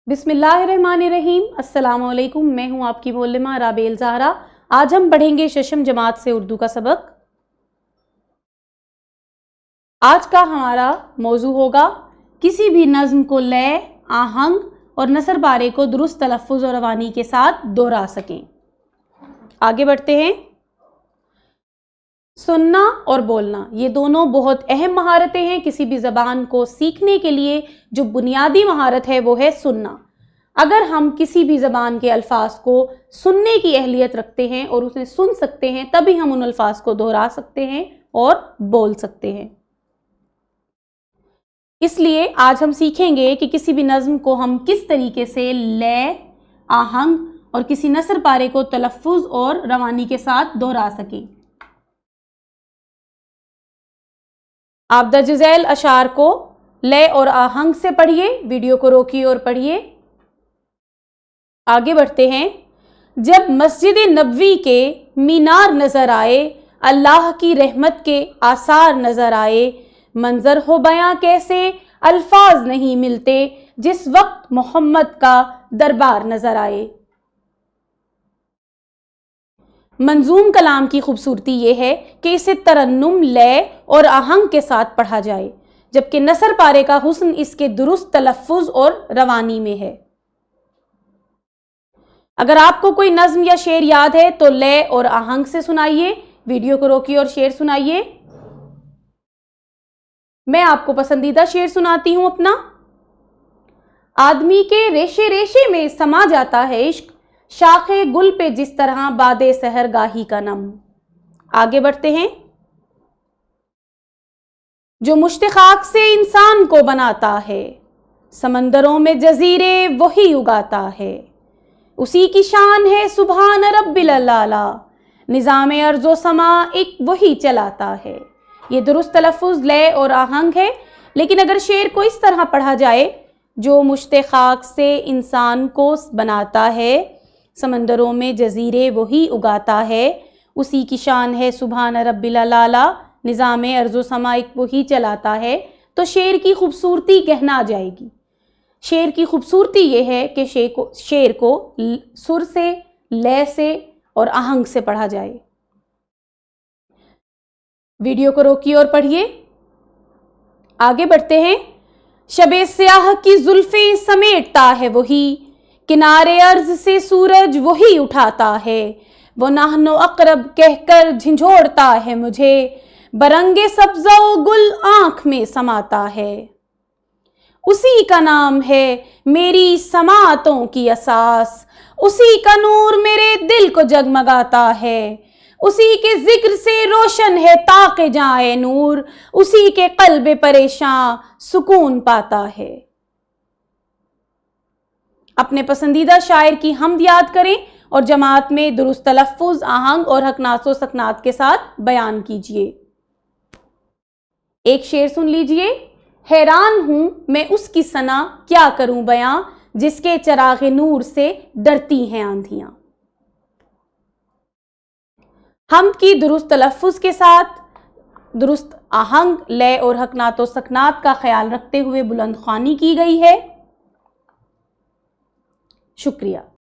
बिस्मिल्लाहिर्रहमानिर्रहीम। अस्सलाम वालेकुम। मैं हूँ आपकी मोल्लिमा राबेल ज़हरा। आज हम पढ़ेंगे शशम जमात से उर्दू का सबक। आज का हमारा मौजू होगा किसी भी नज़्म को लय, आहंग और नसर पारे को दुरुस्त तलफ़्फ़ुज़ और रवानी के साथ दोहरा सकें। आगे बढ़ते हैं। सुनना और बोलना ये दोनों बहुत अहम महारतें हैं। किसी भी ज़बान को सीखने के लिए जो बुनियादी महारत है वो है सुनना। अगर हम किसी भी ज़बान के अल्फाज को सुनने की अहलियत रखते हैं और उसे सुन सकते हैं, तभी हम उन अल्फाज को दोहरा सकते हैं और बोल सकते हैं। इसलिए आज हम सीखेंगे कि किसी भी नज़्म को हम किस तरीके से लय, आहंग और किसी नसर पारे को तलफ़्फ़ुज़ और रवानी के साथ दोहरा सकें। आप दर्ज झैल अशार को लय और आहंग से पढ़िए, वीडियो को रोकिए और पढ़िए। आगे बढ़ते हैं। जब मस्जिद नबवी के मीनार नज़र आए, अल्लाह की रहमत के आसार नज़र आए, मंजर हो बयां कैसे अल्फाज नहीं मिलते, जिस वक्त मोहम्मद का दरबार नज़र आए। मंजूम कलाम की खूबसूरती ये है कि इसे तरन्नुम, लय और आहंग के साथ पढ़ा जाए, जबकि नसर पारे का हुस्न इसके दुरुस्त तलफ़्फ़ुज़ और रवानी में है। अगर आपको कोई नज़्म या शेर याद है तो लय और आहंग से सुनाइए, वीडियो को रोकिए और शेर सुनाइए। मैं आपको पसंदीदा शेर सुनाती हूं अपना। आदमी के रेशे रेशे में समा जाता है इश्क, शाखे गुल पे जिस तरह बादे सहर गाही का नम। आगे बढ़ते हैं। जो मुश्त खाक से इंसान को बनाता है, समंदरों में जजीरे वही उगाता है, उसी की शान है सुभान रब्बिल आला, निज़ाम अर्ज़ो समा एक वही चलाता है। ये दुरुस्त तलफ़्फ़ुज़, लय और आहंग है। लेकिन अगर शेर को इस तरह पढ़ा जाए, जो मुश्त खाक से इंसान को बनाता है, समंदरों में जजीरे वही उगाता है, उसी की शान है सुभान रब्बिल आला, निज़ाम अर्ज़ो समा एक वही चलाता है, तो शेर की खूबसूरती गहना जाएगी। शेर की खूबसूरती ये है कि शेर को सुर से, लय से और आहंग से पढ़ा जाए। वीडियो को रोकिए और पढ़िए। आगे बढ़ते हैं। शबे स्याह की जुल्फें समेटता है वही, किनारे अर्ज से सूरज वही उठाता है, वो नाहनो अकरब कहकर झिंझोड़ता है मुझे, बरंगे सब्ज़ो गुल आंख में समाता है। उसी का नाम है मेरी समातों की असास, उसी का नूर मेरे दिल को जगमगाता है, उसी के जिक्र से रोशन है ताक़े जाए नूर, उसी के क़ल्ब परेशान सुकून पाता है। अपने पसंदीदा शायर की हमद याद करें और जमात में दुरुस्त तलफ़्फ़ुज़, आहंग और हकनात व सकनात के साथ बयान कीजिए। एक शेर सुन लीजिए। हैरान हूं मैं उसकी सना क्या करूं बयां, जिसके चराग़े नूर से डरती हैं आंधियां। हमद की दुरुस्त तलफ़्फ़ुज़ के साथ दुरुस्त आहंग, लय और हकनात व सकनात का ख्याल रखते हुए बुलंद ख्वानी की गई है। शुक्रिया।